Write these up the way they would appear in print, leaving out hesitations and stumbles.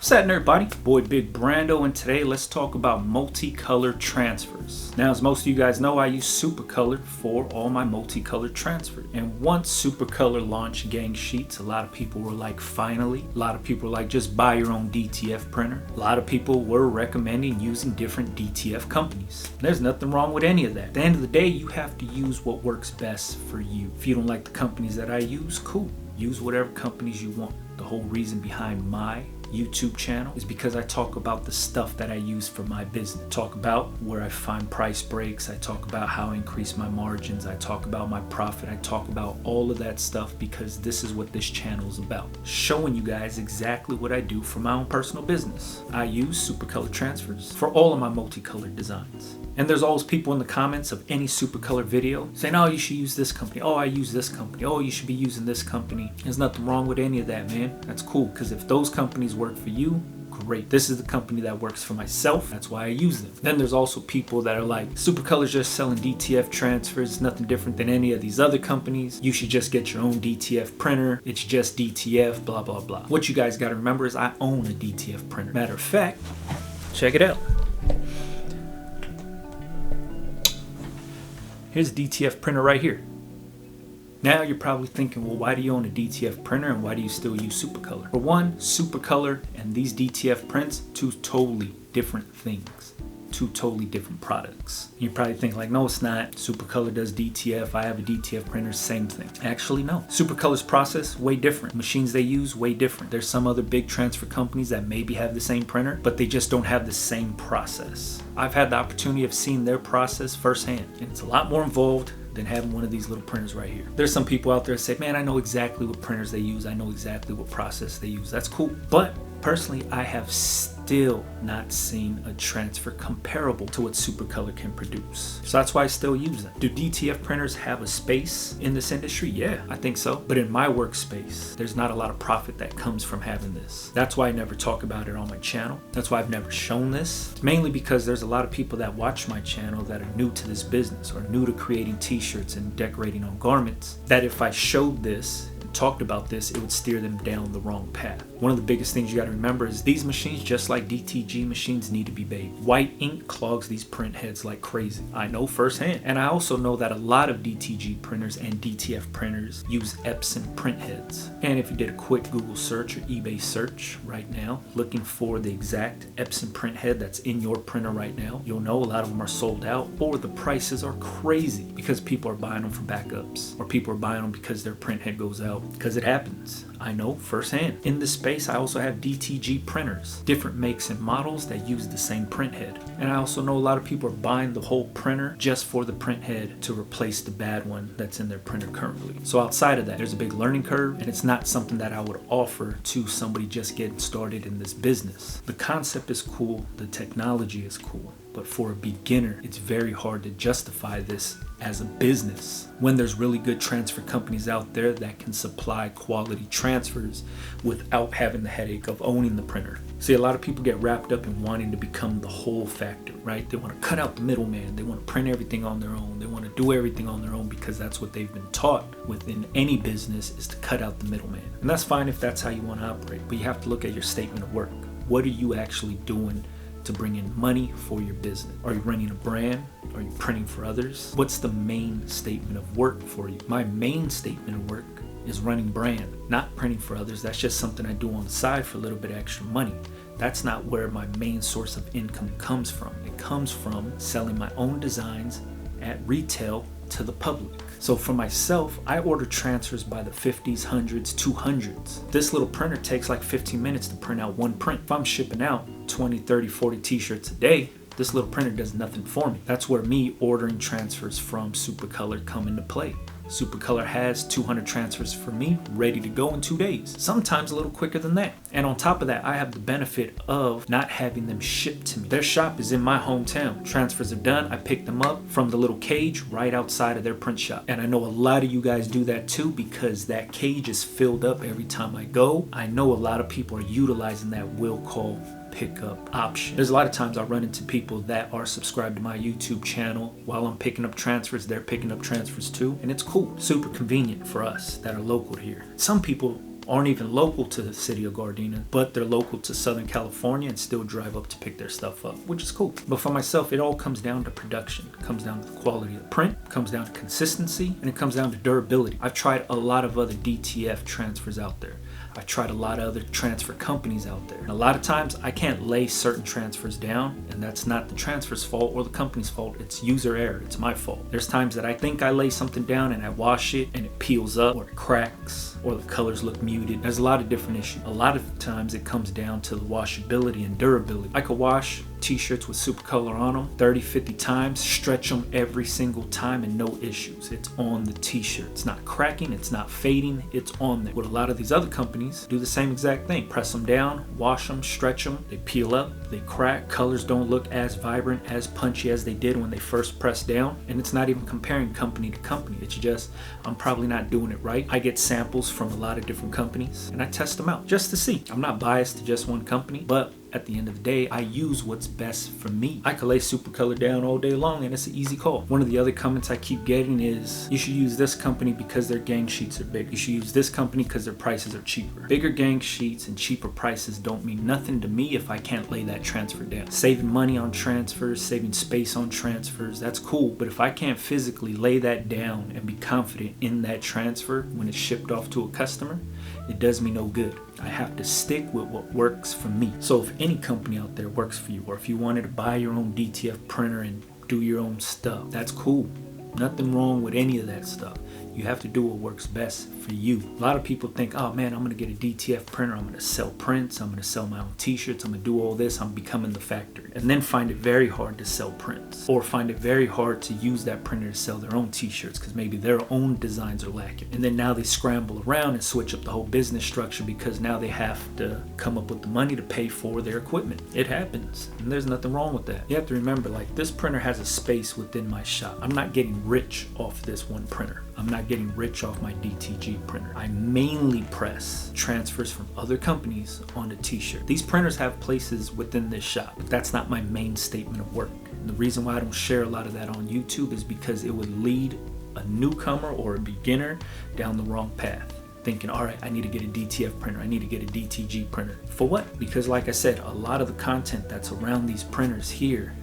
What's happening, everybody? Boy Big Brando, and today let's talk about multicolor transfers. Now, as most of you guys know, I use Supacolor for all my multicolor transfers. And once Supacolor launched gang sheets, a lot of people were like, finally. A lot of people were like, just buy your own DTF printer. A lot of people were recommending using different DTF companies. There's nothing wrong with any of that. At the end of the day, you have to use what works best for you. If you don't like the companies that I use, cool. Use whatever companies you want. The whole reason behind my YouTube channel is because I talk about the stuff that I use for my business. Talk about where I find price breaks. I talk about how I increase my margins. I talk about my profit. I talk about all of that stuff because this is what this channel is about. Showing you guys exactly what I do for my own personal business. I use Supacolor Transfers for all of my multicolored designs. And there's always people in the comments of any Supacolor video saying, oh, you should use this company. Oh, I use this company. Oh, you should be using this company. There's nothing wrong with any of that, man. That's cool, because if those companies work for you, great. This is the company that works for myself. That's why I use them. Then there's also people that are like, Supacolor's just selling DTF transfers. It's nothing different than any of these other companies. You should just get your own DTF printer. It's just DTF, blah, blah, blah. What you guys got to remember is I own a DTF printer. Matter of fact, check it out. Here's a DTF printer right here. Now you're probably thinking, well, why do you own a DTF printer and why do you still use Supacolor? For one, Supacolor and these DTF prints, two totally different things. Two totally different products. You probably think like, no, it's not. Supacolor does DTF. I have a DTF printer, same thing. Actually, no. Supacolor's process, way different. Machines they use, way different. There's some other big transfer companies that maybe have the same printer, but they just don't have the same process. I've had the opportunity of seeing their process firsthand, and it's a lot more involved than having one of these little printers right here. There's some people out there that say, man, I know exactly what printers they use. I know exactly what process they use. That's cool. But personally, I have still not seen a transfer comparable to what Supacolor can produce. So that's why I still use them. Do DTF printers have a space in this industry? Yeah, I think so. But in my workspace, there's not a lot of profit that comes from having this. That's why I never talk about it on my channel. That's why I've never shown this. Mainly because there's a lot of people that watch my channel that are new to this business or new to creating t-shirts and decorating on garments, that if I showed this and talked about this, it would steer them down the wrong path. One of the biggest things you got to remember is these machines, just like DTG machines, need to be bathed. White ink clogs these print heads like crazy. I know firsthand. And I also know that a lot of DTG printers and DTF printers use Epson print heads. And if you did a quick Google search or eBay search right now, looking for the exact Epson print head that's in your printer right now, you'll know a lot of them are sold out or the prices are crazy because people are buying them for backups or people are buying them because their print head goes out, because it happens. I know firsthand. In this space, I also have DTG printers, different makes and models that use the same print head. And I also know a lot of people are buying the whole printer just for the print head to replace the bad one that's in their printer currently. So outside of that, there's a big learning curve, and it's not something that I would offer to somebody just getting started in this business. The concept is cool, the technology is cool, but for a beginner, it's very hard to justify this as a business when there's really good transfer companies out there that can supply quality transfers without having the headache of owning the printer. See, a lot of people get wrapped up in wanting to become the whole factor, right? They want to cut out the middleman. They want to print everything on their own. They want to do everything on their own because that's what they've been taught within any business, is to cut out the middleman. And that's fine if that's how you want to operate, but you have to look at your statement of work. What are you actually doing to bring in money for your business? Are you running a brand? Are you printing for others? What's the main statement of work for you? My main statement of work is running brand, not printing for others. That's just something I do on the side for a little bit of extra money. That's not where my main source of income comes from. It comes from selling my own designs at retail to the public. So for myself, I order transfers by the 50s, 100s, 200s. This little printer takes like 15 minutes to print out one print. If I'm shipping out 20, 30, 40 t-shirts a day, this little printer does nothing for me. That's where me ordering transfers from Supacolor come into play. Supacolor has 200 transfers for me ready to go in 2 days, sometimes a little quicker than that. And on top of that, I have the benefit of not having them shipped to me. Their shop is in my hometown. Transfers are done. I pick them up from the little cage right outside of their print shop. And I know a lot of you guys do that too, because that cage is filled up every time I go. I know a lot of people are utilizing that will call pickup option. There's a lot of times I run into people that are subscribed to my YouTube channel. While I'm picking up transfers, they're picking up transfers too, and it's cool. Super convenient for us that are local here. Some people aren't even local to the city of Gardena, but they're local to Southern California and still drive up to pick their stuff up, which is cool. But for myself, it all comes down to production. It comes down to the quality of the print, it comes down to consistency, and it comes down to durability. I've tried a lot of other DTF transfers out there. I've tried a lot of other transfer companies out there. And a lot of times I can't lay certain transfers down, and that's not the transfer's fault or the company's fault. It's user error. It's my fault. There's times that I think I lay something down and I wash it and it peels up or it cracks or the colors look muted. There's a lot of different issues. A lot of times it comes down to the washability and durability. I could wash t-shirts with Supacolor on them 30-50 times, stretch them every single time and no issues. It's on the t-shirt. It's not cracking, it's not fading, it's on there. With a lot of these other companies, do the same exact thing. Press them down, wash them, stretch them, they peel up, they crack, colors don't look as vibrant, as punchy as they did when they first pressed down. And it's not even comparing company to company. It's just, I'm probably not doing it right. I get samples from a lot of different companies and I test them out just to see. I'm not biased to just one company, but at the end of the day, I use what's best for me. I could lay Supacolor down all day long and it's an easy call. One of the other comments I keep getting is, you should use this company because their gang sheets are big. You should use this company because their prices are cheaper. Bigger gang sheets and cheaper prices don't mean nothing to me if I can't lay that transfer down. Saving money on transfers, saving space on transfers, that's cool. But if I can't physically lay that down and be confident in that transfer when it's shipped off to a customer, it does me no good. I have to stick with what works for me. So if any company out there works for you, or if you wanted to buy your own DTF printer and do your own stuff, that's cool. Nothing wrong with any of that stuff. You have to do what works best for you. A lot of people think, oh man, I'm gonna get a DTF printer, I'm gonna sell prints, I'm gonna sell my own t-shirts, I'm gonna do all this, I'm becoming the factory. And then find it very hard to sell prints. Or find it very hard to use that printer to sell their own t-shirts because maybe their own designs are lacking. And then now they scramble around and switch up the whole business structure because now they have to come up with the money to pay for their equipment. It happens, and there's nothing wrong with that. You have to remember, like, this printer has a space within my shop. I'm not getting rich off this one printer. I'm not getting rich off my DTG printer. I mainly press transfers from other companies onto t-shirt. These printers have places within this shop, but that's not my main statement of work. And the reason why I don't share a lot of that on YouTube is because it would lead a newcomer or a beginner down the wrong path. Thinking, all right, I need to get a DTF printer, I need to get a DTG printer. For what? Because like I said, a lot of the content that's around these printers here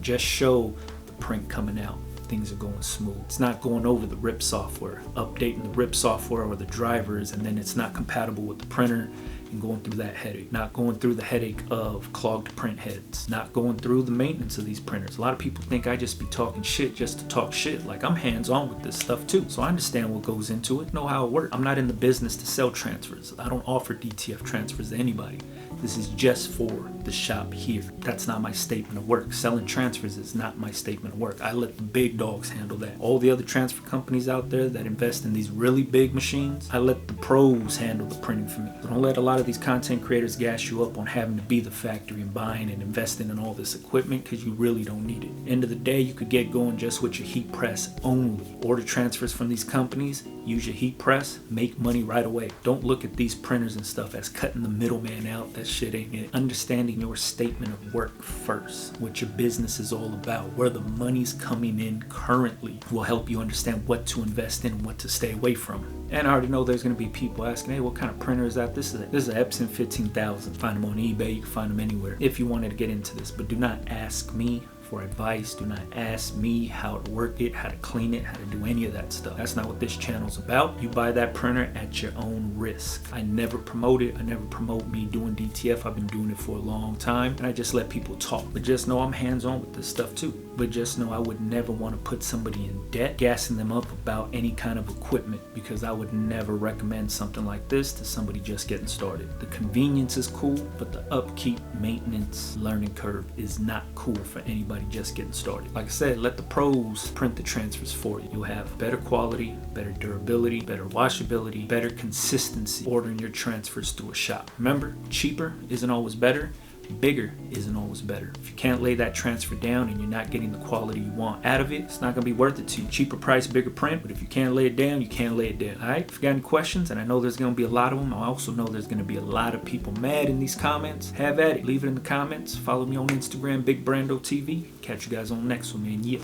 just show the print coming out. Things are going smooth. It's not going over the RIP software, updating the RIP software or the drivers, and then it's not compatible with the printer and going through that headache. Not going through the headache of clogged print heads. Not going through the maintenance of these printers. A lot of people think I just be talking shit just to talk shit. Like, I'm hands-on with this stuff too. So I understand what goes into it, know how it works. I'm not in the business to sell transfers. I don't offer DTF transfers to anybody. This is just for the shop here. That's not my statement of work. Selling transfers is not my statement of work. I let the big dogs handle that. All the other transfer companies out there that invest in these really big machines, I let the pros handle the printing for me. So don't let a lot of these content creators gas you up on having to be the factory and buying and investing in all this equipment because you really don't need it. End of the day, you could get going just with your heat press only. Order transfers from these companies, use your heat press, make money right away. Don't look at these printers and stuff as cutting the middleman out. That shit ain't it. Understanding your statement of work first, what your business is all about, where the money's coming in currently, will help you understand what to invest in and what to stay away from. And I already know there's going to be people asking, hey, what kind of printer is that? This is an Epson 15000. Find them on eBay, you can find them anywhere if you wanted to get into this. But do not ask me for advice. Do not ask me how to work it, how to clean it, how to do any of that stuff. That's not what this channel's about. You buy that printer at your own risk. I never promote it. I never promote me doing DTF. I've been doing it for a long time, and I just let people talk. But just know I'm hands-on with this stuff too. But just know I would never want to put somebody in debt, gassing them up about any kind of equipment, because I would never recommend something like this to somebody just getting started. The convenience is cool, but the upkeep, maintenance, learning curve is not cool for anybody just getting started. Like I said, let the pros print the transfers for you. You'll have better quality, better durability, better washability, better consistency ordering your transfers through a shop. Remember, cheaper isn't always better. Bigger isn't always better. If you can't lay that transfer down and you're not getting the quality you want out of it, it's not going to be worth it to you. Cheaper price, bigger print, but if you can't lay it down, you can't lay it down. Alright, if you got any questions, and I know there's going to be a lot of them, I also know there's going to be a lot of people mad in these comments. Have at it. Leave it in the comments. Follow me on Instagram, Big Brando TV. Catch you guys on the next one, man. Yeah.